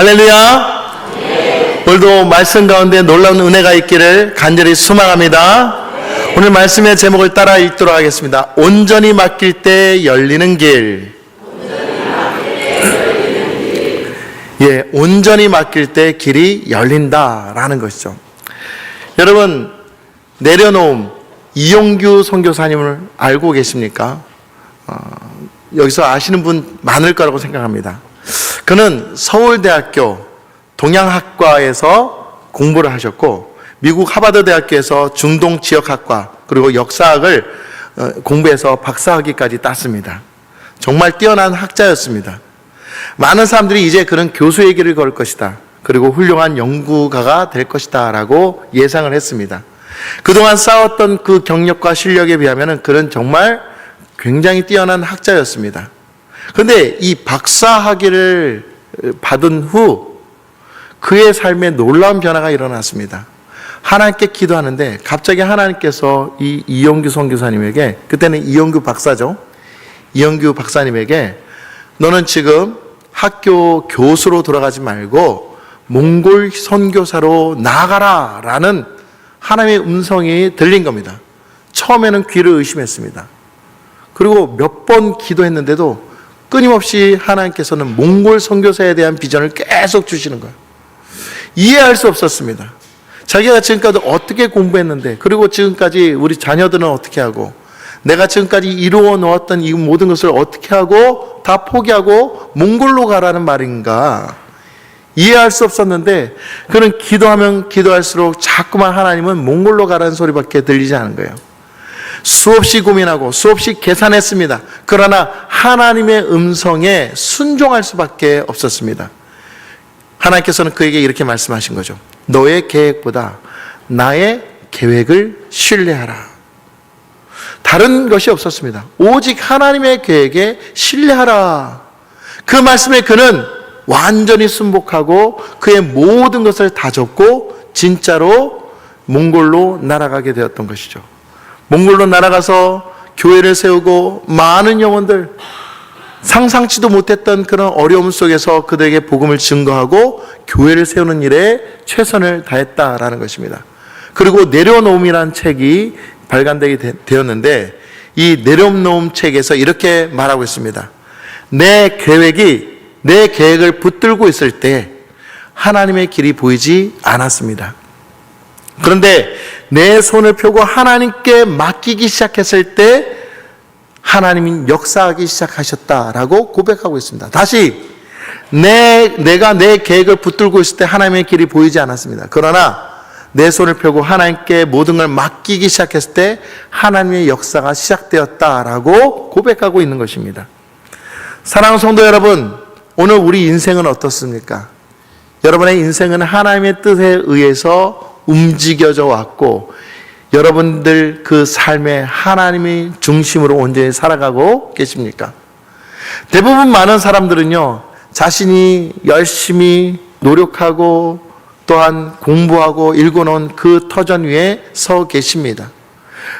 할렐루야. 오늘도 말씀 가운데 놀라운 은혜가 있기를 간절히 소망합니다. 오늘 말씀의 제목을 따라 읽도록 하겠습니다. 온전히 맡길 때 열리는 길. 예, 온전히 맡길 때 길이 열린다라는 것이죠. 여러분, 내려놓음 이용규 선교사님을 알고 계십니까? 여기서 아시는 분 많을 거라고 생각합니다. 그는 서울대학교 동양학과에서 공부를 하셨고 미국 하버드 대학교에서 중동 지역학과 그리고 역사학을 공부해서 박사학위까지 땄습니다. 정말 뛰어난 학자였습니다. 많은 사람들이 이제 그는 교수의 길을 걸 것이다. 그리고 훌륭한 연구가가 될 것이다 라고 예상을 했습니다. 그동안 쌓았던 그 경력과 실력에 비하면 그는 정말 굉장히 뛰어난 학자였습니다. 그런데 이 박사학위를 받은 후 그의 삶에 놀라운 변화가 일어났습니다. 하나님께 기도하는데 갑자기 하나님께서 이 이용규 선교사님에게, 그때는 이용규 박사죠, 이용규 박사님에게 너는 지금 학교 교수로 돌아가지 말고 몽골 선교사로 나아가라 라는 하나님의 음성이 들린 겁니다. 처음에는 귀를 의심했습니다. 그리고 몇 번 기도했는데도 끊임없이 하나님께서는 몽골 선교사에 대한 비전을 계속 주시는 거예요. 이해할 수 없었습니다. 자기가 지금까지 어떻게 공부했는데, 그리고 지금까지 우리 자녀들은 어떻게 하고, 내가 지금까지 이루어 놓았던 이 모든 것을 어떻게 하고 다 포기하고 몽골로 가라는 말인가 이해할 수 없었는데, 그는 기도하면 기도할수록 자꾸만 하나님은 몽골로 가라는 소리밖에 들리지 않은 거예요. 수없이 고민하고 수없이 계산했습니다. 그러나 하나님의 음성에 순종할 수밖에 없었습니다. 하나님께서는 그에게 이렇게 말씀하신 거죠. 너의 계획보다 나의 계획을 신뢰하라. 다른 것이 없었습니다. 오직 하나님의 계획에 신뢰하라. 그 말씀에 그는 완전히 순복하고 그의 모든 것을 다 접고 진짜로 몽골로 날아가게 되었던 것이죠. 몽골로 날아가서 교회를 세우고 많은 영혼들, 상상치도 못했던 그런 어려움 속에서 그들에게 복음을 증거하고 교회를 세우는 일에 최선을 다했다라는 것입니다. 그리고 내려놓음이라는 책이 발간되게 되었는데, 이 내려놓음 책에서 이렇게 말하고 있습니다. 내 계획을 붙들고 있을 때 하나님의 길이 보이지 않았습니다. 그런데 내 손을 펴고 하나님께 맡기기 시작했을 때 하나님이 역사하기 시작하셨다라고 고백하고 있습니다. 다시, 내가 내 계획을 붙들고 있을 때 하나님의 길이 보이지 않았습니다. 그러나 내 손을 펴고 하나님께 모든 걸 맡기기 시작했을 때 하나님의 역사가 시작되었다라고 고백하고 있는 것입니다. 사랑하는 성도 여러분, 오늘 우리 인생은 어떻습니까? 여러분의 인생은 하나님의 뜻에 의해서 움직여져 왔고, 여러분들 그 삶에 하나님이 중심으로 온전히 살아가고 계십니까? 대부분 많은 사람들은요, 자신이 열심히 노력하고 또한 공부하고 읽어놓은 그 터전 위에 서 계십니다.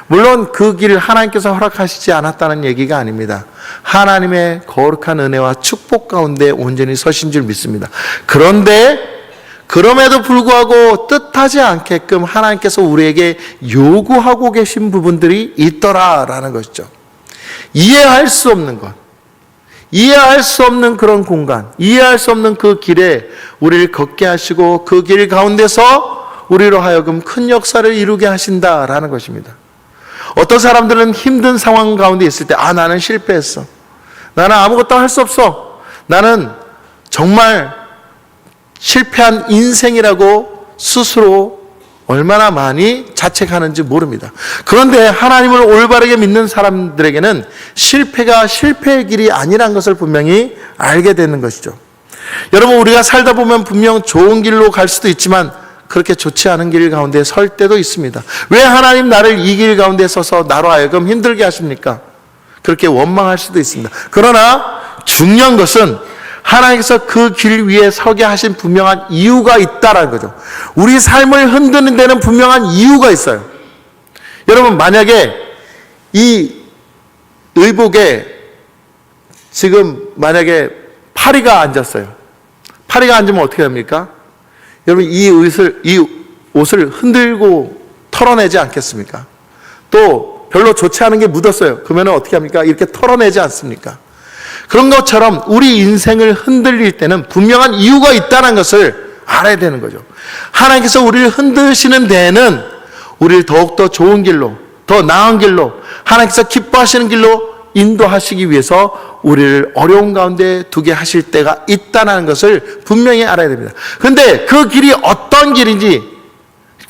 물론 그 길을 하나님께서 허락하시지 않았다는 얘기가 아닙니다. 하나님의 거룩한 은혜와 축복 가운데 온전히 서신 줄 믿습니다. 그런데 그럼에도 불구하고 뜻하지 않게끔 하나님께서 우리에게 요구하고 계신 부분들이 있더라라는 것이죠. 이해할 수 없는 것, 이해할 수 없는 그런 공간, 이해할 수 없는 그 길에 우리를 걷게 하시고 그 길 가운데서 우리로 하여금 큰 역사를 이루게 하신다라는 것입니다. 어떤 사람들은 힘든 상황 가운데 있을 때, 나는 실패했어, 나는 아무것도 할 수 없어, 나는 정말 실패한 인생이라고 스스로 얼마나 많이 자책하는지 모릅니다. 그런데 하나님을 올바르게 믿는 사람들에게는 실패가 실패의 길이 아니란 것을 분명히 알게 되는 것이죠. 여러분, 우리가 살다 보면 분명 좋은 길로 갈 수도 있지만 그렇게 좋지 않은 길 가운데 설 때도 있습니다. 왜 하나님 나를 이 길 가운데 서서 나로 하여금 힘들게 하십니까? 그렇게 원망할 수도 있습니다. 그러나 중요한 것은 하나님께서 그 길 위에 서게 하신 분명한 이유가 있다라는 거죠. 우리 삶을 흔드는 데는 분명한 이유가 있어요. 여러분, 만약에 이 의복에 지금 만약에 파리가 앉았어요. 파리가 앉으면 어떻게 합니까? 여러분, 이 옷을 흔들고 털어내지 않겠습니까? 또 별로 좋지 않은 게 묻었어요. 그러면 어떻게 합니까? 이렇게 털어내지 않습니까? 그런 것처럼 우리 인생을 흔들릴 때는 분명한 이유가 있다는 것을 알아야 되는 거죠. 하나님께서 우리를 흔드시는 데에는 우리를 더욱더 좋은 길로, 더 나은 길로, 하나님께서 기뻐하시는 길로 인도하시기 위해서 우리를 어려운 가운데 두게 하실 때가 있다는 것을 분명히 알아야 됩니다. 그런데 그 길이 어떤 길인지,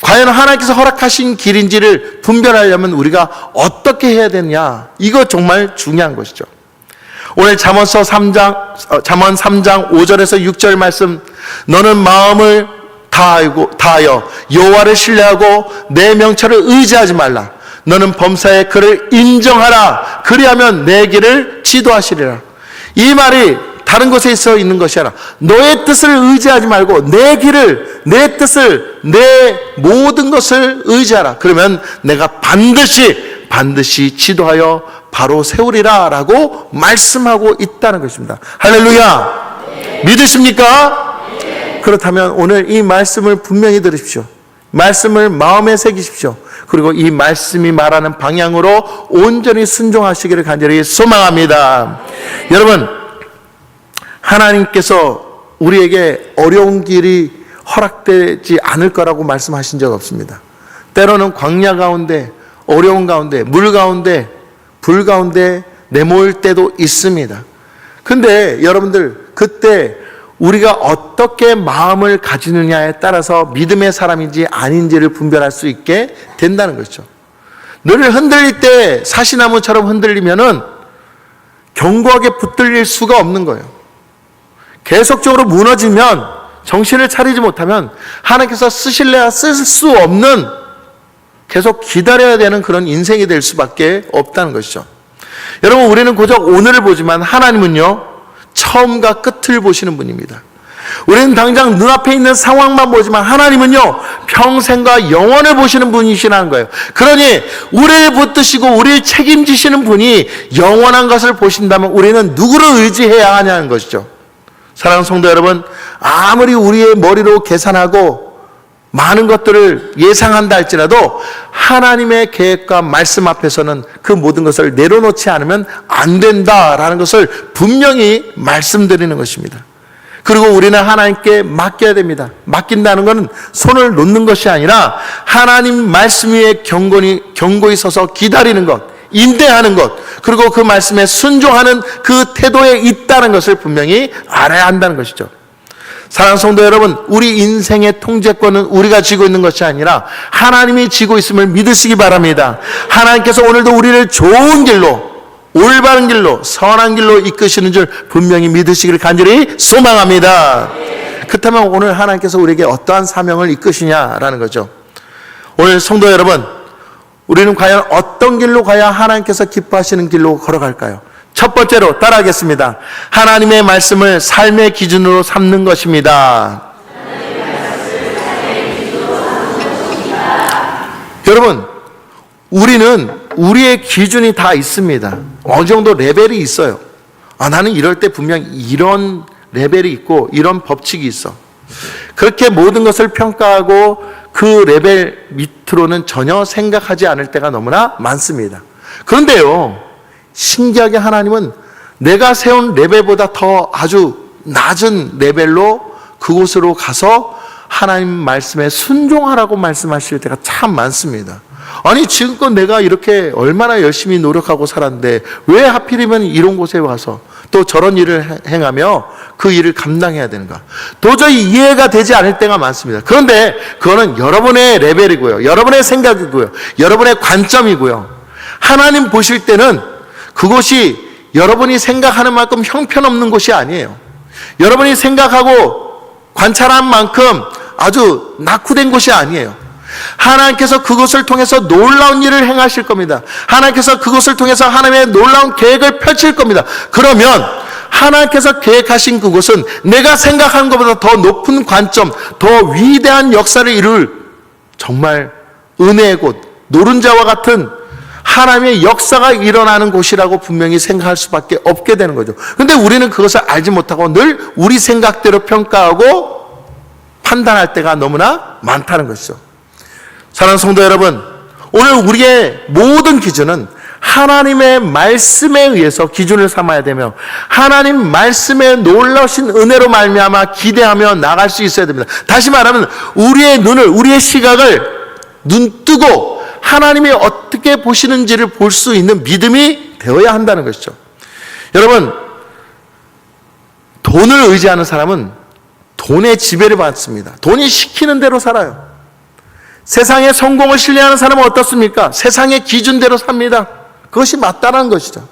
과연 하나님께서 허락하신 길인지를 분별하려면 우리가 어떻게 해야 되느냐, 이거 정말 중요한 것이죠. 오늘 잠언 3장 5절에서 6절 말씀, 너는 마음을 다하여 여호와를 신뢰하고 내 명철을 의지하지 말라. 너는 범사에 그를 인정하라. 그리하면 내 길을 지도하시리라. 이 말이 다른 곳에 있어 있는 것이 아니라 너의 뜻을 의지하지 말고 내 길을, 내 뜻을, 내 모든 것을 의지하라. 그러면 내가 반드시 지도하여 바로 세우리라 라고 말씀하고 있다는 것입니다. 할렐루야. 네. 믿으십니까? 네. 그렇다면 오늘 이 말씀을 분명히 들으십시오. 말씀을 마음에 새기십시오. 그리고 이 말씀이 말하는 방향으로 온전히 순종하시기를 간절히 소망합니다. 네. 여러분, 하나님께서 우리에게 어려운 길이 허락되지 않을 거라고 말씀하신 적 없습니다. 때로는 광야 가운데, 어려운 가운데, 물 가운데, 불 가운데 내몰 때도 있습니다. 근데 여러분들, 그때 우리가 어떻게 마음을 가지느냐에 따라서 믿음의 사람인지 아닌지를 분별할 수 있게 된다는 것이죠. 너를 흔들릴 때 사시나무처럼 흔들리면은 견고하게 붙들릴 수가 없는 거예요. 계속적으로 무너지면, 정신을 차리지 못하면 하나님께서 쓰실래야 쓸 수 없는, 계속 기다려야 되는 그런 인생이 될 수밖에 없다는 것이죠. 여러분, 우리는 고작 오늘을 보지만 하나님은요, 처음과 끝을 보시는 분입니다. 우리는 당장 눈앞에 있는 상황만 보지만 하나님은요, 평생과 영원을 보시는 분이시라는 거예요. 그러니 우리를 붙드시고 우리를 책임지시는 분이 영원한 것을 보신다면 우리는 누구를 의지해야 하냐는 것이죠. 사랑하는 성도 여러분, 아무리 우리의 머리로 계산하고 많은 것들을 예상한다 할지라도 하나님의 계획과 말씀 앞에서는 그 모든 것을 내려놓지 않으면 안 된다라는 것을 분명히 말씀드리는 것입니다. 그리고 우리는 하나님께 맡겨야 됩니다. 맡긴다는 것은 손을 놓는 것이 아니라 하나님 말씀 위에 견고히 서서 기다리는 것, 인내하는 것, 그리고 그 말씀에 순종하는 그 태도에 있다는 것을 분명히 알아야 한다는 것이죠. 사랑하는 성도 여러분, 우리 인생의 통제권은 우리가 쥐고 있는 것이 아니라 하나님이 쥐고 있음을 믿으시기 바랍니다. 하나님께서 오늘도 우리를 좋은 길로, 올바른 길로, 선한 길로 이끄시는 줄 분명히 믿으시기를 간절히 소망합니다. 그렇다면 오늘 하나님께서 우리에게 어떠한 사명을 이끄시냐라는 거죠. 오늘 성도 여러분, 우리는 과연 어떤 길로 가야 하나님께서 기뻐하시는 길로 걸어갈까요? 첫 번째로 따라하겠습니다. 하나님의 말씀을 삶의 기준으로 삼는 것입니다. 여러분, 우리는 우리의 기준이 다 있습니다. 어느 정도 레벨이 있어요. 나는 이럴 때 분명 이런 레벨이 있고 이런 법칙이 있어. 그렇게 모든 것을 평가하고 그 레벨 밑으로는 전혀 생각하지 않을 때가 너무나 많습니다. 그런데요, 신기하게 하나님은 내가 세운 레벨보다 더 아주 낮은 레벨로 그곳으로 가서 하나님 말씀에 순종하라고 말씀하실 때가 참 많습니다. 아니, 지금껏 내가 이렇게 얼마나 열심히 노력하고 살았는데 왜 하필이면 이런 곳에 와서 또 저런 일을 행하며 그 일을 감당해야 되는가? 도저히 이해가 되지 않을 때가 많습니다. 그런데 그거는 여러분의 레벨이고요, 여러분의 생각이고요, 여러분의 관점이고요. 하나님 보실 때는 그곳이 여러분이 생각하는 만큼 형편없는 곳이 아니에요. 여러분이 생각하고 관찰한 만큼 아주 낙후된 곳이 아니에요. 하나님께서 그것을 통해서 놀라운 일을 행하실 겁니다. 하나님께서 그것을 통해서 하나님의 놀라운 계획을 펼칠 겁니다. 그러면 하나님께서 계획하신 그곳은 내가 생각하는 것보다 더 높은 관점, 더 위대한 역사를 이룰 정말 은혜의 곳, 노른자와 같은 하나님의 역사가 일어나는 곳이라고 분명히 생각할 수밖에 없게 되는 거죠. 근데 우리는 그것을 알지 못하고 늘 우리 생각대로 평가하고 판단할 때가 너무나 많다는 것이죠. 사랑하는 성도 여러분, 오늘 우리의 모든 기준은 하나님의 말씀에 의해서 기준을 삼아야 되며 하나님 말씀의 놀라우신 은혜로 말미암아 기대하며 나갈 수 있어야 됩니다. 다시 말하면 우리의 눈을, 우리의 시각을 눈뜨고 하나님이 어떻게 보시는지를 볼 수 있는 믿음이 되어야 한다는 것이죠. 여러분, 돈을 의지하는 사람은 돈의 지배를 받습니다. 돈이 시키는 대로 살아요. 세상의 성공을 신뢰하는 사람은 어떻습니까? 세상의 기준대로 삽니다. 그것이 맞다는 것이죠.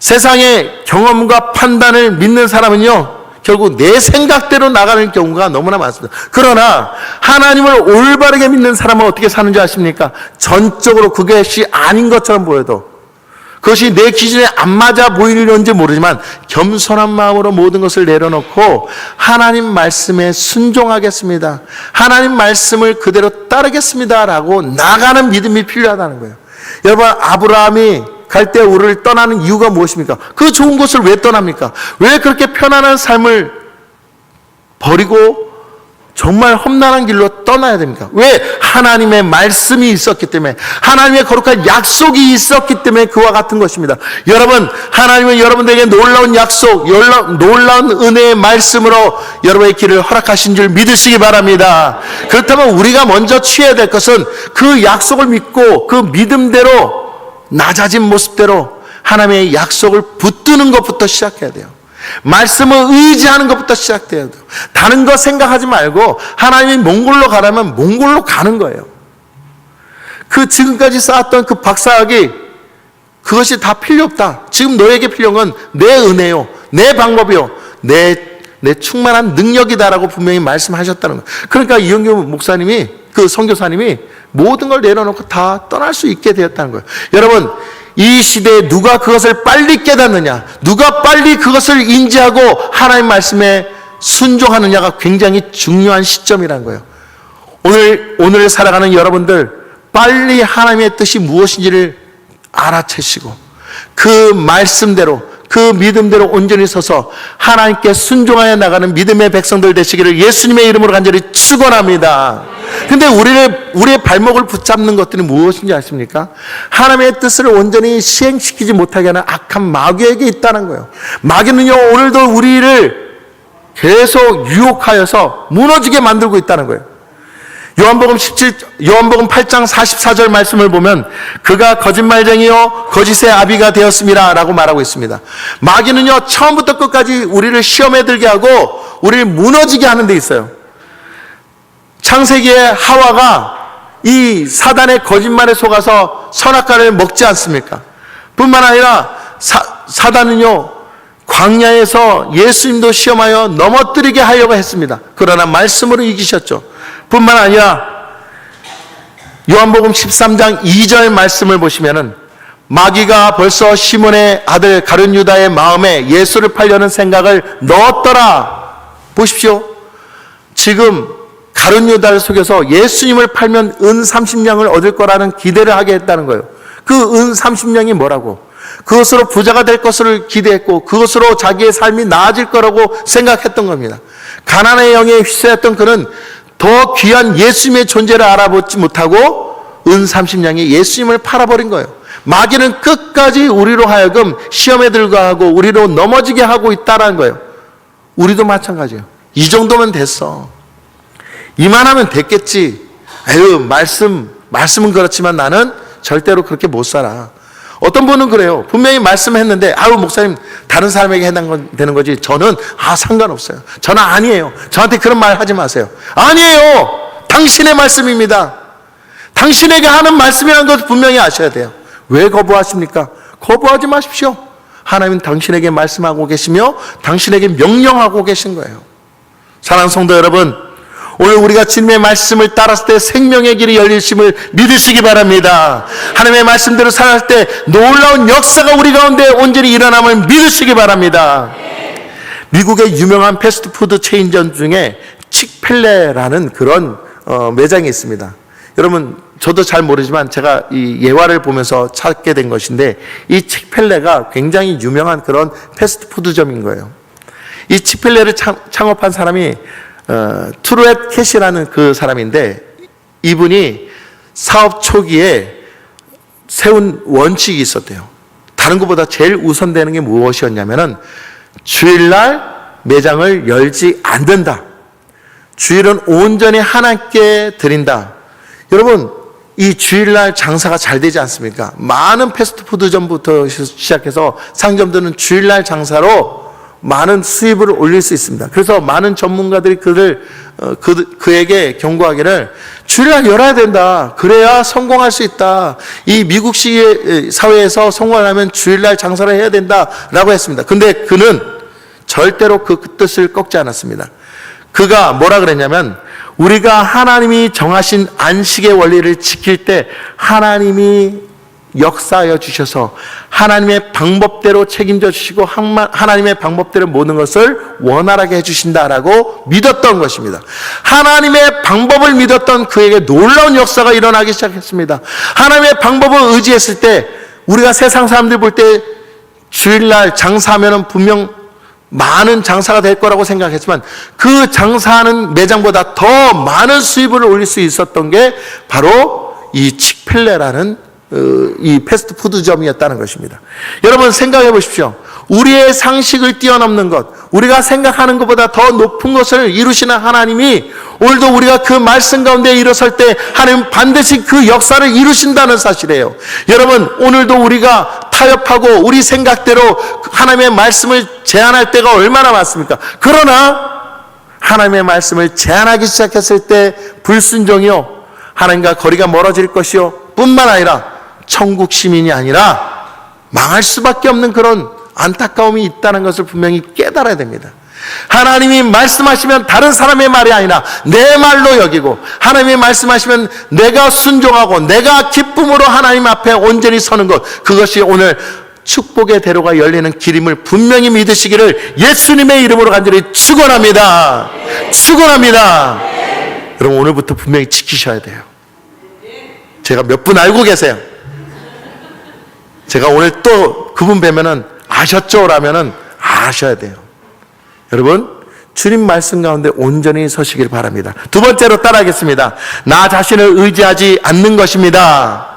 세상의 경험과 판단을 믿는 사람은요, 결국 내 생각대로 나가는 경우가 너무나 많습니다. 그러나 하나님을 올바르게 믿는 사람은 어떻게 사는지 아십니까? 전적으로 그것이 아닌 것처럼 보여도, 그것이 내 기준에 안 맞아 보이는지 모르지만 겸손한 마음으로 모든 것을 내려놓고 하나님 말씀에 순종하겠습니다, 하나님 말씀을 그대로 따르겠습니다 라고 나가는 믿음이 필요하다는 거예요. 여러분, 아브라함이 갈대 우르를 떠나는 이유가 무엇입니까? 그 좋은 곳을 왜 떠납니까? 왜 그렇게 편안한 삶을 버리고 정말 험난한 길로 떠나야 됩니까? 왜? 하나님의 말씀이 있었기 때문에, 하나님의 거룩한 약속이 있었기 때문에 그와 같은 것입니다. 여러분, 하나님은 여러분들에게 놀라운 약속, 놀라운 은혜의 말씀으로 여러분의 길을 허락하신 줄 믿으시기 바랍니다. 그렇다면 우리가 먼저 취해야 될 것은 그 약속을 믿고 그 믿음대로 낮아진 모습대로 하나님의 약속을 붙드는 것부터 시작해야 돼요. 말씀을 의지하는 것부터 시작돼야 돼요. 다른 거 생각하지 말고 하나님이 몽골로 가라면 몽골로 가는 거예요. 그 지금까지 쌓았던 그 박사학이 그것이 다 필요 없다. 지금 너에게 필요한 건 내 은혜요, 내 방법이요, 내 충만한 능력이다라고 분명히 말씀하셨다는 거예요. 그러니까 이영규 목사님이, 그 선교사님이 모든 걸 내려놓고 다 떠날 수 있게 되었다는 거예요. 여러분, 이 시대에 누가 그것을 빨리 깨닫느냐, 누가 빨리 그것을 인지하고 하나님 말씀에 순종하느냐가 굉장히 중요한 시점이라는 거예요. 오늘 살아가는 여러분들, 빨리 하나님의 뜻이 무엇인지를 알아채시고 그 말씀대로, 그 믿음대로 온전히 서서 하나님께 순종하여 나가는 믿음의 백성들 되시기를 예수님의 이름으로 간절히 축원합니다. 근데 우리의 발목을 붙잡는 것들이 무엇인지 아십니까? 하나님의 뜻을 온전히 시행시키지 못하게 하는 악한 마귀에게 있다는 거예요. 마귀는요, 오늘도 우리를 계속 유혹하여서 무너지게 만들고 있다는 거예요. 요한복음 8장 44절 말씀을 보면 그가 거짓말쟁이요 거짓의 아비가 되었습니다 라고 말하고 있습니다. 마귀는요, 처음부터 끝까지 우리를 시험에 들게 하고 우리를 무너지게 하는 데 있어요. 창세기의 하와가 이 사단의 거짓말에 속아서 선악과를 먹지 않습니까? 뿐만 아니라 사단은요, 광야에서 예수님도 시험하여 넘어뜨리게 하려고 했습니다. 그러나 말씀으로 이기셨죠. 뿐만 아니라 요한복음 13장 2절 말씀을 보시면은 마귀가 벌써 시몬의 아들 가룟 유다의 마음에 예수를 팔려는 생각을 넣었더라. 보십시오. 지금 가룟 유다를 속여서 예수님을 팔면 은 30냥을 얻을 거라는 기대를 하게 했다는 거예요. 그 은 30냥이 뭐라고? 그것으로 부자가 될 것을 기대했고 그것으로 자기의 삶이 나아질 거라고 생각했던 겁니다. 가난의 영에 휩싸였던 그는 더 귀한 예수님의 존재를 알아보지 못하고 은 30냥이 예수님을 팔아버린 거예요. 마귀는 끝까지 우리로 하여금 시험에 들어가고 우리로 넘어지게 하고 있다는 거예요. 우리도 마찬가지예요. 이 정도면 됐어. 이만하면 됐겠지. 에휴, 말씀은 그렇지만 나는 절대로 그렇게 못 살아. 어떤 분은 그래요. 분명히 말씀했는데, 아유, 목사님, 다른 사람에게 해당되는 거지. 저는, 상관없어요. 저는 아니에요. 저한테 그런 말 하지 마세요. 아니에요. 당신의 말씀입니다. 당신에게 하는 말씀이라는 것을 분명히 아셔야 돼요. 왜 거부하십니까? 거부하지 마십시오. 하나님은 당신에게 말씀하고 계시며, 당신에게 명령하고 계신 거예요. 사랑하는 성도 여러분, 오늘 우리가 주님의 말씀을 따랐을 때 생명의 길이 열리심을 믿으시기 바랍니다. 하나님의 말씀대로 살아갈 때 놀라운 역사가 우리 가운데 온전히 일어남을 믿으시기 바랍니다. 미국의 유명한 패스트푸드 체인점 중에 칙펠레라는 그런 매장이 있습니다. 여러분 저도 잘 모르지만 제가 이 예화를 보면서 찾게 된 것인데, 이 칙펠레가 굉장히 유명한 그런 패스트푸드점인 거예요. 이 칙펠레를 창업한 사람이 트루엣 캐시라는 그 사람인데, 이분이 사업 초기에 세운 원칙이 있었대요. 다른 것보다 제일 우선되는 게 무엇이었냐면은 주일날 매장을 열지 않는다. 주일은 온전히 하나님께 드린다. 여러분, 이 주일날 장사가 잘 되지 않습니까? 많은 패스트푸드점부터 시작해서 상점들은 주일날 장사로 많은 수입을 올릴 수 있습니다. 그래서 많은 전문가들이 그에게 경고하기를 주일날 열어야 된다. 그래야 성공할 수 있다. 이 미국식 사회에서 성공하려면 주일날 장사를 해야 된다라고 했습니다. 근데 그는 절대로 그 뜻을 꺾지 않았습니다. 그가 뭐라 그랬냐면, 우리가 하나님이 정하신 안식의 원리를 지킬 때 하나님이 역사하여 주셔서 하나님의 방법대로 책임져 주시고 하나님의 방법대로 모든 것을 원활하게 해주신다라고 믿었던 것입니다. 하나님의 방법을 믿었던 그에게 놀라운 역사가 일어나기 시작했습니다. 하나님의 방법을 의지했을 때 우리가 세상 사람들 볼 때 주일날 장사하면 분명 많은 장사가 될 거라고 생각했지만, 그 장사하는 매장보다 더 많은 수입을 올릴 수 있었던 게 바로 이 칙펠레라는 이 패스트푸드점이었다는 것입니다. 여러분 생각해 보십시오. 우리의 상식을 뛰어넘는 것, 우리가 생각하는 것보다 더 높은 것을 이루시는 하나님이 오늘도 우리가 그 말씀 가운데 일어설 때 하나님 반드시 그 역사를 이루신다는 사실이에요. 여러분, 오늘도 우리가 타협하고 우리 생각대로 하나님의 말씀을 제안할 때가 얼마나 많습니까? 그러나 하나님의 말씀을 제안하기 시작했을 때 불순종이요, 하나님과 거리가 멀어질 것이요, 뿐만 아니라 천국 시민이 아니라 망할 수밖에 없는 그런 안타까움이 있다는 것을 분명히 깨달아야 됩니다. 하나님이 말씀하시면 다른 사람의 말이 아니라 내 말로 여기고, 하나님이 말씀하시면 내가 순종하고 내가 기쁨으로 하나님 앞에 온전히 서는 것, 그것이 오늘 축복의 대로가 열리는 길임을 분명히 믿으시기를 예수님의 이름으로 간절히 축원합니다. 축원합니다. 여러분, 오늘부터 분명히 지키셔야 돼요. 제가 몇 분 알고 계세요. 제가 오늘 또 그분 뵈면은 아셨죠? 라면은 아셔야 돼요. 여러분, 주님 말씀 가운데 온전히 서시길 바랍니다. 두 번째로 따라하겠습니다. 나 자신을 의지하지 않는 것입니다.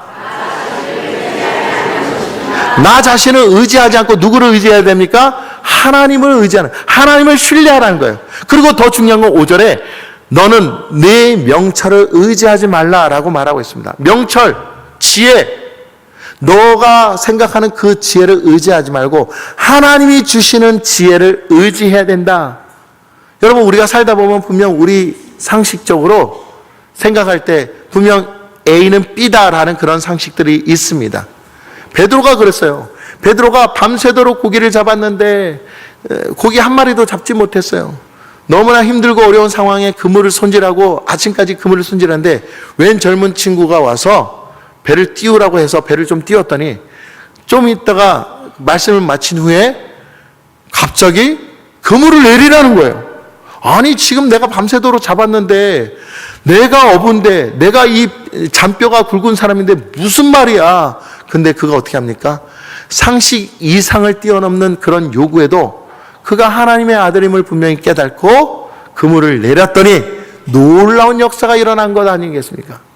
나 자신을 의지하지 않고 누구를 의지해야 됩니까? 하나님을 의지하는, 하나님을 신뢰하라는 거예요. 그리고 더 중요한 건 5절에 너는 내 명철을 의지하지 말라라고 말하고 있습니다. 명철, 지혜, 너가 생각하는 그 지혜를 의지하지 말고 하나님이 주시는 지혜를 의지해야 된다. 여러분, 우리가 살다 보면 분명 우리 상식적으로 생각할 때 분명 A는 B다라는 그런 상식들이 있습니다. 베드로가 그랬어요. 베드로가 밤새도록 고기를 잡았는데 고기 한 마리도 잡지 못했어요. 너무나 힘들고 어려운 상황에 그물을 손질하고 아침까지 그물을 손질하는데 웬 젊은 친구가 와서 배를 띄우라고 해서 배를 좀 띄웠더니 좀 있다가 말씀을 마친 후에 갑자기 그물을 내리라는 거예요. 아니, 지금 내가 밤새도록 잡았는데, 내가 어부인데, 내가 이 잔뼈가 굵은 사람인데 무슨 말이야. 근데 그가 어떻게 합니까? 상식 이상을 뛰어넘는 그런 요구에도 그가 하나님의 아들임을 분명히 깨닫고 그물을 내렸더니 놀라운 역사가 일어난 것 아니겠습니까?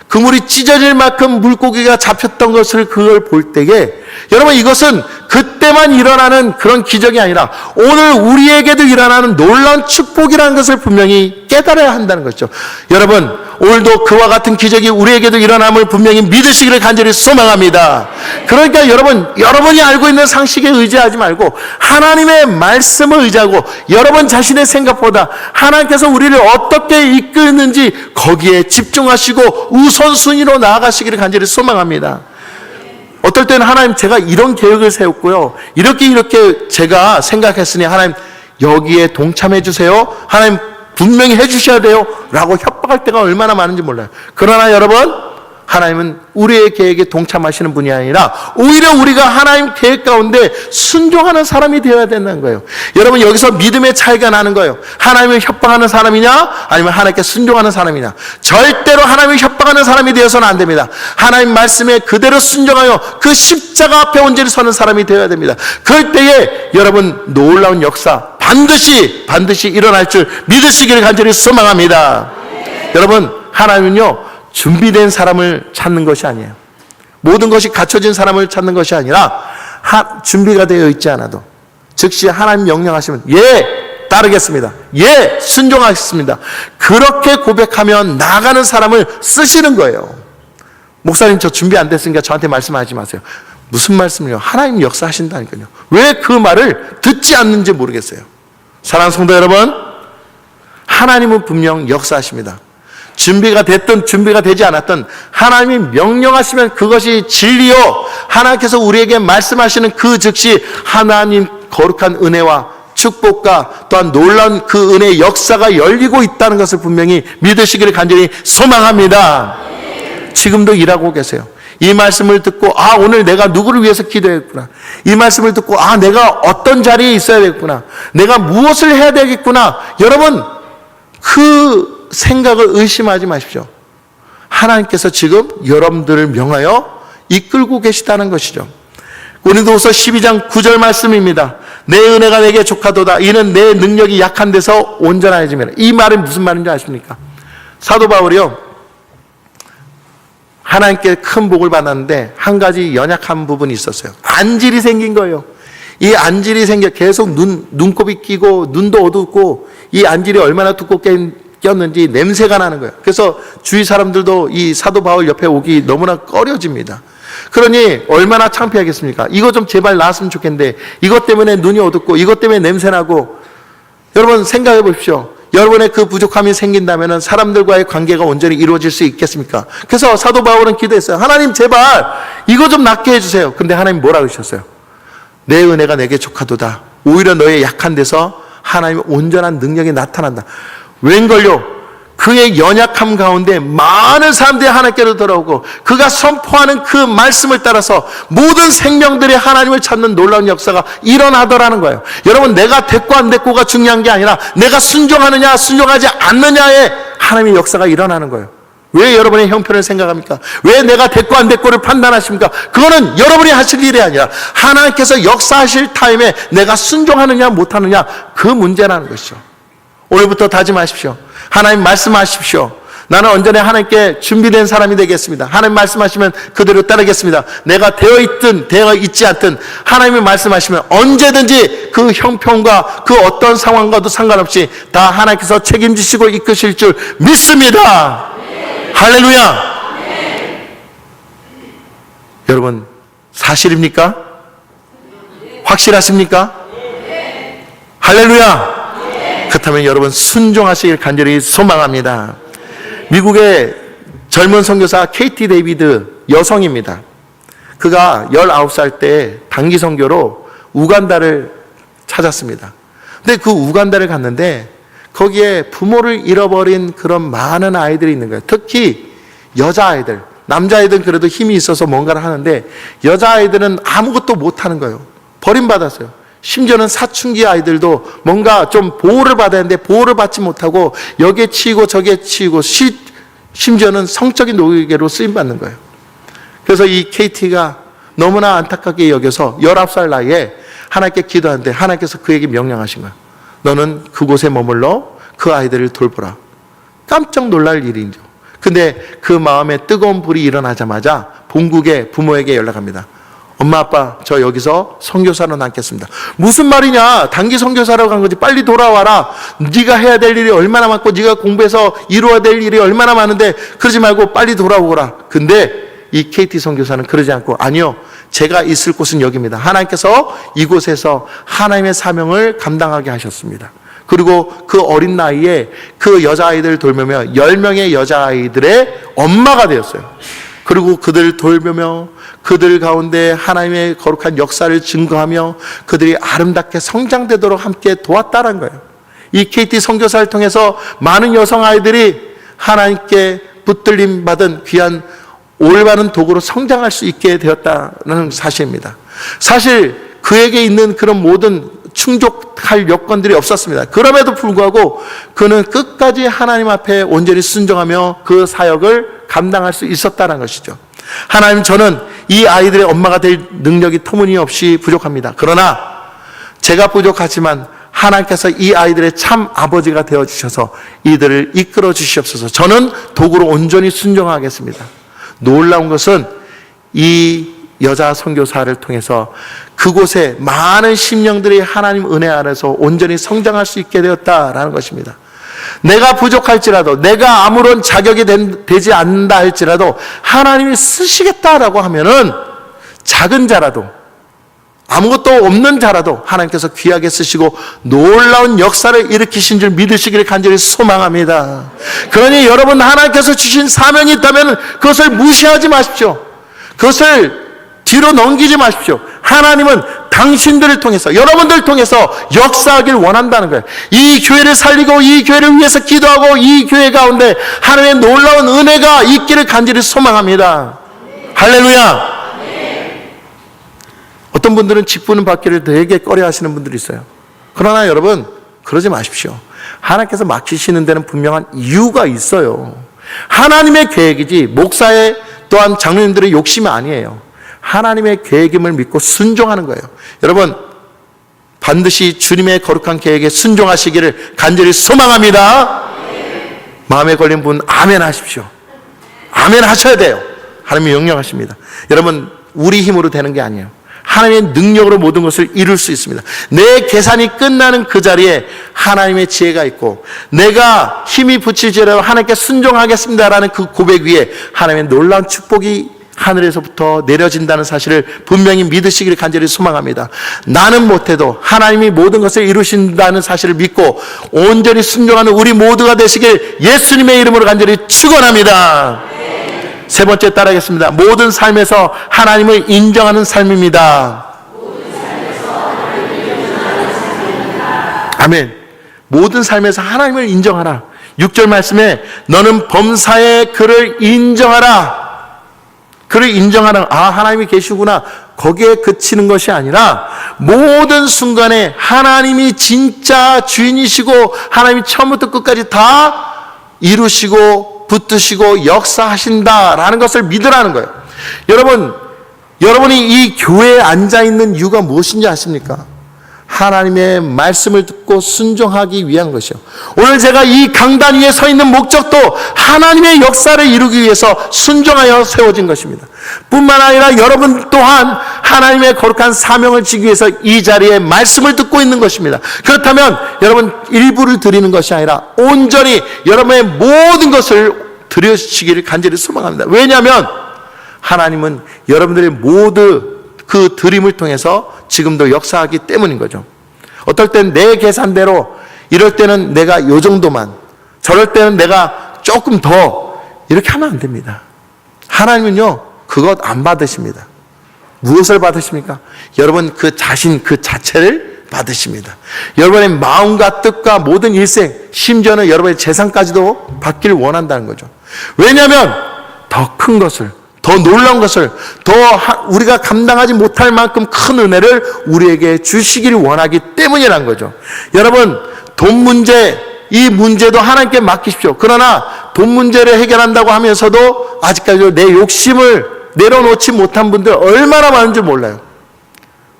그물이 찢어질 만큼 물고기가 잡혔던 것을 그걸 볼 때에, 여러분, 이것은 그때만 일어나는 그런 기적이 아니라 오늘 우리에게도 일어나는 놀라운 축복이라는 것을 분명히 깨달아야 한다는 것이죠. 여러분, 오늘도 그와 같은 기적이 우리에게도 일어남을 분명히 믿으시기를 간절히 소망합니다. 그러니까 여러분이 알고 있는 상식에 의지하지 말고 하나님의 말씀을 의지하고 여러분 자신의 생각보다 하나님께서 우리를 어떻게 이끄는지 거기에 집중하시고 우선순위로 나아가시기를 간절히 소망합니다. 어떨 때는 하나님, 제가 이런 계획을 세웠고요, 이렇게 제가 생각했으니 하나님 여기에 동참해 주세요, 하나님 분명히 해 주셔야 돼요 라고 협박할 때가 얼마나 많은지 몰라요. 그러나 여러분, 하나님은 우리의 계획에 동참하시는 분이 아니라 오히려 우리가 하나님 계획 가운데 순종하는 사람이 되어야 된다는 거예요. 여러분, 여기서 믿음의 차이가 나는 거예요. 하나님을 협박하는 사람이냐 아니면 하나님께 순종하는 사람이냐. 절대로 하나님을 협박하는 사람이 되어서는 안 됩니다. 하나님 말씀에 그대로 순종하여 그 십자가 앞에 온전히 서는 사람이 되어야 됩니다. 그럴 때에 여러분, 놀라운 역사 반드시 일어날 줄 믿으시기를 간절히 소망합니다. 여러분, 하나님은요 준비된 사람을 찾는 것이 아니에요. 모든 것이 갖춰진 사람을 찾는 것이 아니라 준비가 되어 있지 않아도 즉시 하나님 명령하시면 예 따르겠습니다, 예 순종하겠습니다, 그렇게 고백하면 나가는 사람을 쓰시는 거예요. 목사님, 저 준비 안 됐으니까 저한테 말씀하지 마세요. 무슨 말씀이요? 하나님 역사하신다니까요. 왜 그 말을 듣지 않는지 모르겠어요. 사랑하는 성도 여러분, 하나님은 분명 역사하십니다. 준비가 됐든 준비가 되지 않았든 하나님이 명령하시면 그것이 진리요, 하나님께서 우리에게 말씀하시는 그 즉시 하나님 거룩한 은혜와 축복과 또한 놀라운 그 은혜의 역사가 열리고 있다는 것을 분명히 믿으시기를 간절히 소망합니다. 지금도 일하고 계세요. 이 말씀을 듣고 오늘 내가 누구를 위해서 기도했구나, 이 말씀을 듣고 내가 어떤 자리에 있어야 되겠구나, 내가 무엇을 해야 되겠구나. 여러분, 그 생각을 의심하지 마십시오. 하나님께서 지금 여러분들을 명하여 이끌고 계시다는 것이죠. 고린도후서 12장 9절 말씀입니다. 내 은혜가 내게 족하도다. 이는 내 능력이 약한 데서 온전하여짐이라. 이 말은 무슨 말인지 아십니까? 사도 바울이요, 하나님께 큰 복을 받았는데 한 가지 연약한 부분이 있었어요. 안질이 생긴 거예요. 이 안질이 생겨 계속 눈곱이 끼고 눈도 어둡고, 이 안질이 얼마나 두껍게 꼈는지 냄새가 나는 거예요. 그래서 주위 사람들도 이 사도 바울 옆에 오기 너무나 꺼려집니다. 그러니 얼마나 창피하겠습니까? 이거 좀 제발 나았으면 좋겠는데 이것 때문에 눈이 어둡고 이것 때문에 냄새나고. 여러분 생각해 보십시오. 여러분의 그 부족함이 생긴다면 사람들과의 관계가 온전히 이루어질 수 있겠습니까? 그래서 사도 바울은 기도했어요. 하나님 제발 이거 좀 낫게 해주세요. 근데 하나님 뭐라 그러셨어요? 내 은혜가 내게 족하도다. 오히려 너의 약한 데서 하나님의 온전한 능력이 나타난다. 웬걸요? 그의 연약함 가운데 많은 사람들이 하나님께로 돌아오고 그가 선포하는 그 말씀을 따라서 모든 생명들이 하나님을 찾는 놀라운 역사가 일어나더라는 거예요. 여러분, 내가 됐고 안 됐고가 중요한 게 아니라 내가 순종하느냐 순종하지 않느냐에 하나님의 역사가 일어나는 거예요. 왜 여러분의 형편을 생각합니까? 왜 내가 됐고 안 됐고를 판단하십니까? 그거는 여러분이 하실 일이 아니라 하나님께서 역사하실 타임에 내가 순종하느냐 못하느냐, 그 문제라는 것이죠. 오늘부터 다짐하십시오. 하나님 말씀하십시오. 나는 언제나 하나님께 준비된 사람이 되겠습니다. 하나님 말씀하시면 그대로 따르겠습니다. 내가 되어 있든 되어 있지 않든 하나님이 말씀하시면 언제든지 그 형편과 그 어떤 상황과도 상관없이 다 하나님께서 책임지시고 이끄실 줄 믿습니다. 네. 할렐루야. 네. 여러분, 사실입니까? 네. 확실하십니까? 네. 할렐루야. 그렇다면 여러분 순종하시길 간절히 소망합니다. 미국의 젊은 선교사 KT 데이비드 여성입니다. 그가 19살 때 단기 선교로 우간다를 찾았습니다. 근데 그 우간다를 갔는데 거기에 부모를 잃어버린 그런 많은 아이들이 있는 거예요. 특히 여자아이들. 남자아이들은 그래도 힘이 있어서 뭔가를 하는데 여자아이들은 아무것도 못하는 거예요. 버림받았어요. 심지어는 사춘기 아이들도 뭔가 좀 보호를 받아야 하는데 보호를 받지 못하고 여기에 치이고 저기에 치이고 심지어는 성적인 노예로 쓰임받는 거예요. 그래서 이 KT가 너무나 안타깝게 여겨서 19살 나이에 하나님께 기도하는데 하나님께서 그에게 명령하신 거예요. 너는 그곳에 머물러 그 아이들을 돌보라. 깜짝 놀랄 일이죠. 근데 그 마음에 뜨거운 불이 일어나자마자 본국의 부모에게 연락합니다. 엄마 아빠 저 여기서 선교사로 남겠습니다. 무슨 말이냐, 단기 선교사라고 간 거지, 빨리 돌아와라. 네가 해야 될 일이 얼마나 많고 네가 공부해서 이루어야 될 일이 얼마나 많은데 그러지 말고 빨리 돌아오거라. 근데 이 KT 선교사는 그러지 않고 아니요, 제가 있을 곳은 여기입니다. 하나님께서 이곳에서 하나님의 사명을 감당하게 하셨습니다. 그리고 그 어린 나이에 그 여자아이들을 돌보며 10명의 여자아이들의 엄마가 되었어요. 그리고 그들을 돌보며 그들 가운데 하나님의 거룩한 역사를 증거하며 그들이 아름답게 성장되도록 함께 도왔다는 거예요. 이 KT 선교사를 통해서 많은 여성 아이들이 하나님께 붙들림 받은 귀한 올바른 도구로 성장할 수 있게 되었다는 사실입니다. 사실 그에게 있는 그런 모든 충족할 여건들이 없었습니다. 그럼에도 불구하고 그는 끝까지 하나님 앞에 온전히 순종하며 그 사역을 감당할 수 있었다는 것이죠. 하나님, 저는 이 아이들의 엄마가 될 능력이 터무니없이 부족합니다. 그러나 제가 부족하지만 하나님께서 이 아이들의 참 아버지가 되어주셔서 이들을 이끌어 주시옵소서. 저는 도구로 온전히 순종하겠습니다. 놀라운 것은 이 여자 선교사를 통해서 그곳에 많은 심령들이 하나님 은혜 아래서 온전히 성장할 수 있게 되었다라는 것입니다. 내가 부족할지라도, 내가 아무런 자격이 되지 않는다 할지라도 하나님이 쓰시겠다라고 하면은 작은 자라도, 아무것도 없는 자라도 하나님께서 귀하게 쓰시고 놀라운 역사를 일으키신 줄 믿으시기를 간절히 소망합니다. 그러니 여러분, 하나님께서 주신 사명이 있다면 그것을 무시하지 마십시오. 그것을 뒤로 넘기지 마십시오. 하나님은 당신들을 통해서, 여러분들을 통해서 역사하길 원한다는 거예요. 이 교회를 살리고 이 교회를 위해서 기도하고 이 교회 가운데 하나님의 놀라운 은혜가 있기를 간절히 소망합니다. 할렐루야. 어떤 분들은 직분을 받기를 되게 꺼려하시는 분들이 있어요. 그러나 여러분, 그러지 마십시오. 하나님께서 맡기시는 데는 분명한 이유가 있어요. 하나님의 계획이지 목사의 또한 장로님들의 욕심이 아니에요. 하나님의 계획임을 믿고 순종하는 거예요. 여러분, 반드시 주님의 거룩한 계획에 순종하시기를 간절히 소망합니다. 마음에 걸린 분 아멘 하십시오. 아멘 하셔야 돼요. 하나님이 명령하십니다. 여러분, 우리 힘으로 되는 게 아니에요. 하나님의 능력으로 모든 것을 이룰 수 있습니다. 내 계산이 끝나는 그 자리에 하나님의 지혜가 있고, 내가 힘이 붙일지라도 하나님께 순종하겠습니다라는 그 고백 위에 하나님의 놀라운 축복이 하늘에서부터 내려진다는 사실을 분명히 믿으시기를 간절히 소망합니다. 나는 못해도 하나님이 모든 것을 이루신다는 사실을 믿고 온전히 순종하는 우리 모두가 되시길 예수님의 이름으로 간절히 축원합니다. 세 번째 따라하겠습니다. 모든 삶에서 하나님을 인정하는 삶입니다. 아멘. 모든 삶에서 하나님을 인정하라. 6절 말씀에 너는 범사에 그를 인정하라. 그를 인정하라. 아, 하나님이 계시구나. 거기에 그치는 것이 아니라 모든 순간에 하나님이 진짜 주인이시고 하나님이 처음부터 끝까지 다 이루시고 붙드시고 역사하신다라는 것을 믿으라는 거예요. 여러분이 이 교회에 앉아있는 이유가 무엇인지 아십니까? 하나님의 말씀을 듣고 순종하기 위한 것이요. 오늘 제가 이 강단 위에 서 있는 목적도 하나님의 역사를 이루기 위해서 순종하여 세워진 것입니다. 뿐만 아니라 여러분 또한 하나님의 거룩한 사명을 지기 위해서 이 자리에 말씀을 듣고 있는 것입니다. 그렇다면 여러분, 일부를 드리는 것이 아니라 온전히 여러분의 모든 것을 드려주시기를 간절히 소망합니다. 왜냐하면 하나님은 여러분들의 모두 그 드림을 통해서 지금도 역사하기 때문인 거죠. 어떨 땐 내 계산대로, 이럴 때는 내가 요 정도만, 저럴 때는 내가 조금 더, 이렇게 하면 안 됩니다. 하나님은요, 그것 안 받으십니다. 무엇을 받으십니까? 여러분 그 자신 그 자체를 받으십니다. 여러분의 마음과 뜻과 모든 일생, 심지어는 여러분의 재산까지도 받기를 원한다는 거죠. 왜냐하면 더 큰 것을, 더 놀라운 것을, 더 우리가 감당하지 못할 만큼 큰 은혜를 우리에게 주시기를 원하기 때문이라는 거죠. 여러분, 돈 문제, 이 문제도 하나님께 맡기십시오. 그러나 돈 문제를 해결한다고 하면서도 아직까지 내 욕심을 내려놓지 못한 분들 얼마나 많은 줄 몰라요.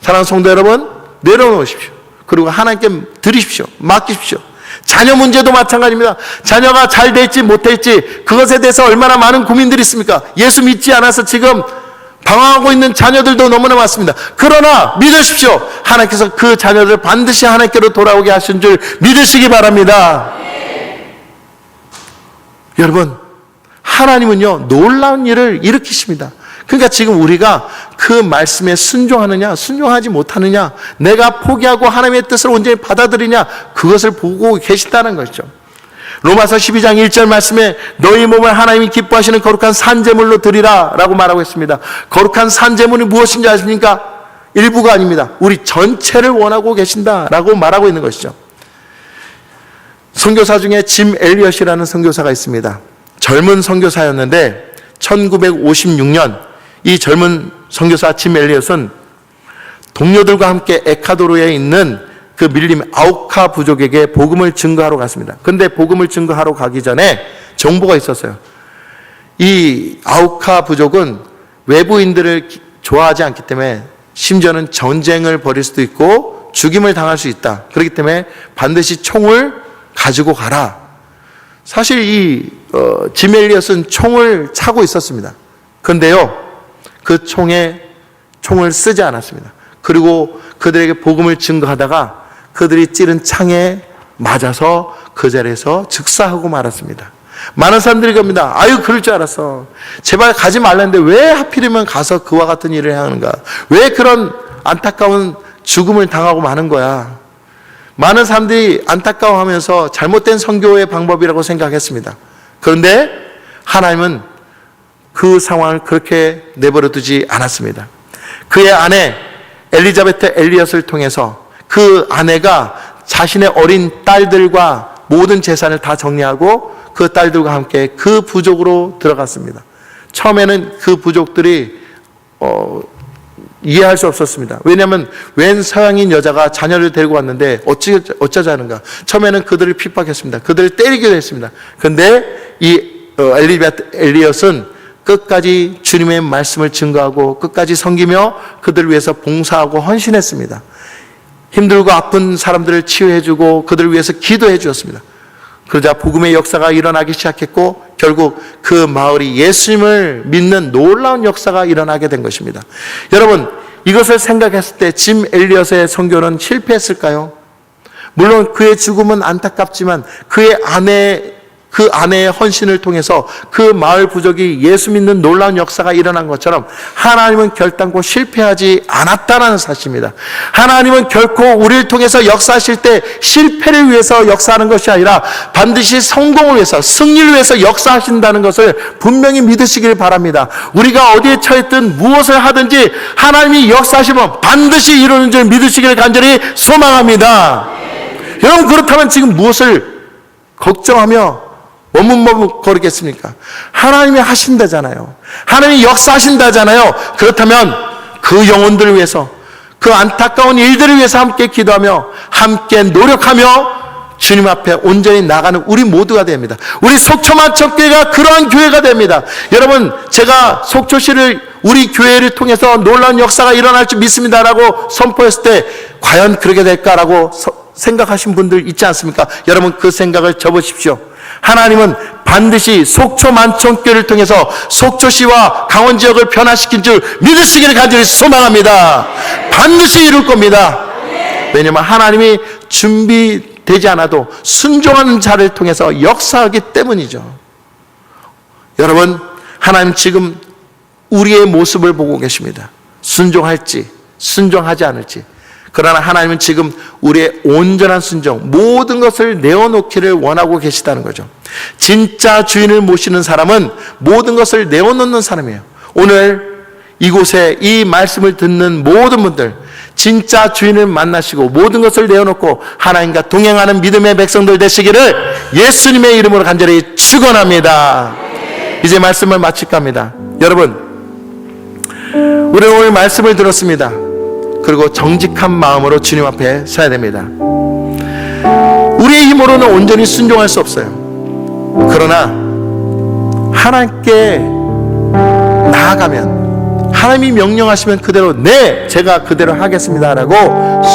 사랑하는 성도 여러분, 내려놓으십시오. 그리고 하나님께 드리십시오. 맡기십시오. 자녀 문제도 마찬가지입니다. 자녀가 잘 될지 못될지 그것에 대해서 얼마나 많은 고민들이 있습니까? 예수 믿지 않아서 지금 방황하고 있는 자녀들도 너무나 많습니다. 그러나 믿으십시오. 하나님께서 그 자녀를 반드시 하나님께로 돌아오게 하신 줄 믿으시기 바랍니다. 여러분, 하나님은요, 놀라운 일을 일으키십니다. 그러니까 지금 우리가 그 말씀에 순종하느냐, 순종하지 못하느냐, 내가 포기하고 하나님의 뜻을 온전히 받아들이냐, 그것을 보고 계시다는 것이죠. 로마서 12장 1절 말씀에 너희 몸을 하나님이 기뻐하시는 거룩한 산제물로 드리라 라고 말하고 있습니다. 거룩한 산제물이 무엇인지 아십니까? 일부가 아닙니다. 우리 전체를 원하고 계신다라고 말하고 있는 것이죠. 선교사 중에 짐 엘리엇이라는 선교사가 있습니다. 젊은 선교사였는데 1956년 이 젊은 선교사 짐 엘리엇은 동료들과 함께 에콰도르에 있는 그 밀림 아우카 부족에게 복음을 증거하러 갔습니다. 근데 복음을 증거하러 가기 전에 정보가 있었어요. 이 아우카 부족은 외부인들을 좋아하지 않기 때문에 심지어는 전쟁을 벌일 수도 있고 죽임을 당할 수 있다. 그렇기 때문에 반드시 총을 가지고 가라. 사실 이 짐 엘리엇은 총을 차고 있었습니다. 그런데요, 그 총을 쓰지 않았습니다. 그리고 그들에게 복음을 증거하다가 그들이 찌른 창에 맞아서 그 자리에서 즉사하고 말았습니다. 많은 사람들이 겁니다. 아유, 그럴 줄 알았어. 제발 가지 말라는데 왜 하필이면 가서 그와 같은 일을 하는가? 왜 그런 안타까운 죽음을 당하고 마는 거야? 많은 사람들이 안타까워하면서 잘못된 선교의 방법이라고 생각했습니다. 그런데 하나님은 그 상황을 그렇게 내버려 두지 않았습니다. 그의 아내 엘리자베트 엘리엇을 통해서 그 아내가 자신의 어린 딸들과 모든 재산을 다 정리하고 그 딸들과 함께 그 부족으로 들어갔습니다. 처음에는 그 부족들이 이해할 수 없었습니다. 왜냐하면 웬 서양인 여자가 자녀를 데리고 왔는데 어쩌자는가. 처음에는 그들을 핍박했습니다. 그들을 때리기도 했습니다. 그런데 이 엘리자베트 엘리엇은 끝까지 주님의 말씀을 증거하고 끝까지 섬기며 그들을 위해서 봉사하고 헌신했습니다. 힘들고 아픈 사람들을 치유해주고 그들을 위해서 기도해 주었습니다. 그러자 복음의 역사가 일어나기 시작했고 결국 그 마을이 예수님을 믿는 놀라운 역사가 일어나게 된 것입니다. 여러분, 이것을 생각했을 때 짐 엘리엇의 선교는 실패했을까요? 물론 그의 죽음은 안타깝지만 그 아내의 헌신을 통해서 그 마을 부족이 예수 믿는 놀라운 역사가 일어난 것처럼 하나님은 결단코 실패하지 않았다는 사실입니다. 하나님은 결코 우리를 통해서 역사하실 때 실패를 위해서 역사하는 것이 아니라 반드시 성공을 위해서, 승리를 위해서 역사하신다는 것을 분명히 믿으시길 바랍니다. 우리가 어디에 처했든 무엇을 하든지 하나님이 역사하시면 반드시 이루는 줄 믿으시길 간절히 소망합니다. 여러분, 그렇다면 지금 무엇을 걱정하며 머뭇머뭇거리겠습니까? 하나님이 하신다잖아요. 하나님이 역사하신다잖아요. 그렇다면 그 영혼들을 위해서, 그 안타까운 일들을 위해서 함께 기도하며 함께 노력하며 주님 앞에 온전히 나가는 우리 모두가 됩니다. 우리 속초만천교회가 그러한 교회가 됩니다. 여러분, 제가 속초시를 우리 교회를 통해서 놀라운 역사가 일어날 줄 믿습니다라고 선포했을 때 과연 그렇게 될까라고 생각하신 분들 있지 않습니까? 여러분, 그 생각을 접으십시오. 하나님은 반드시 속초 만천교회를 통해서 속초시와 강원 지역을 변화시킨 줄 믿으시기를 간절히 소망합니다. 반드시 이룰 겁니다. 왜냐하면 하나님이 준비되지 않아도 순종하는 자를 통해서 역사하기 때문이죠. 여러분, 하나님 지금 우리의 모습을 보고 계십니다. 순종할지 순종하지 않을지. 그러나 하나님은 지금 우리의 온전한 순종, 모든 것을 내어놓기를 원하고 계시다는 거죠. 진짜 주인을 모시는 사람은 모든 것을 내어놓는 사람이에요. 오늘 이곳에 이 말씀을 듣는 모든 분들, 진짜 주인을 만나시고 모든 것을 내어놓고 하나님과 동행하는 믿음의 백성들 되시기를 예수님의 이름으로 간절히 축원합니다. 이제 말씀을 마칠까 합니다. 여러분, 우리는 오늘 말씀을 들었습니다. 그리고 정직한 마음으로 주님 앞에 서야 됩니다. 우리의 힘으로는 온전히 순종할 수 없어요. 그러나 하나님께 나아가면, 하나님이 명령하시면 그대로 제가 그대로 하겠습니다 라고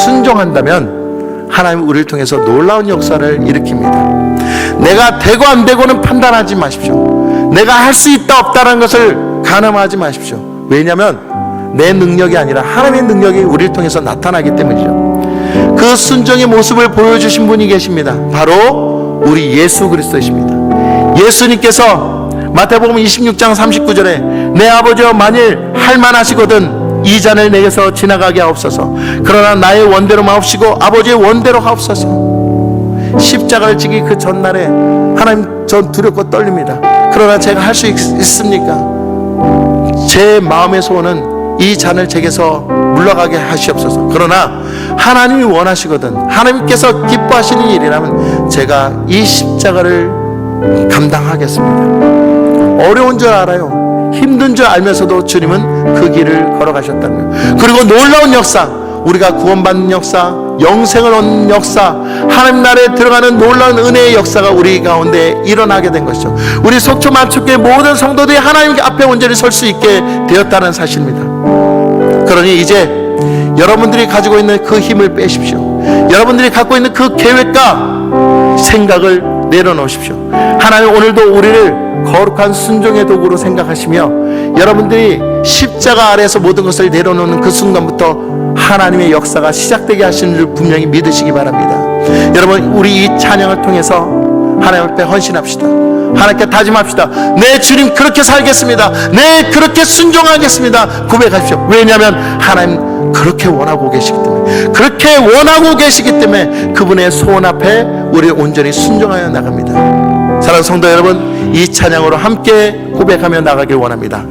순종한다면 하나님 우리를 통해서 놀라운 역사를 일으킵니다. 내가 되고 안 되고는 판단하지 마십시오. 내가 할 수 있다 없다라는 것을 가늠하지 마십시오. 왜냐하면 내 능력이 아니라 하나님의 능력이 우리를 통해서 나타나기 때문이죠. 그 순종의 모습을 보여주신 분이 계십니다. 바로 우리 예수 그리스도이십니다. 예수님께서 마태복음 26장 39절에 내 아버지여 만일 할만하시거든 이 잔을 내게서 지나가게 하옵소서. 그러나 나의 원대로 마옵시고 아버지의 원대로 하옵소서. 십자가를 지기 그 전날에 하나님, 전 두렵고 떨립니다. 그러나 제가 할 수 있습니까? 제 마음의 소원은 이 잔을 제게서 물러가게 하시옵소서. 그러나 하나님이 원하시거든, 하나님께서 기뻐하시는 일이라면 제가 이 십자가를 감당하겠습니다. 어려운 줄 알아요. 힘든 줄 알면서도 주님은 그 길을 걸어가셨다는 거예요. 그리고 놀라운 역사, 우리가 구원받는 역사, 영생을 얻는 역사, 하나님 나라에 들어가는 놀라운 은혜의 역사가 우리 가운데 일어나게 된 것이죠. 우리 속초 만축교회 모든 성도들이 하나님 앞에 온전히 설 수 있게 되었다는 사실입니다. 그러니 이제 여러분들이 가지고 있는 그 힘을 빼십시오. 여러분들이 갖고 있는 그 계획과 생각을 내려놓으십시오. 하나님 오늘도 우리를 거룩한 순종의 도구로 생각하시며 여러분들이 십자가 아래에서 모든 것을 내려놓는 그 순간부터 하나님의 역사가 시작되게 하시는 줄 분명히 믿으시기 바랍니다. 여러분, 우리 이 찬양을 통해서 하나님 앞에 헌신합시다. 하나님께 다짐합시다. 내 주님 그렇게 살겠습니다. 내 그렇게 순종하겠습니다. 고백하십시오. 왜냐하면 하나님 그렇게 원하고 계시기 때문에, 그렇게 원하고 계시기 때문에 그분의 소원 앞에 우리 온전히 순종하여 나갑니다. 사랑하는 성도 여러분, 이 찬양으로 함께 고백하며 나가길 원합니다.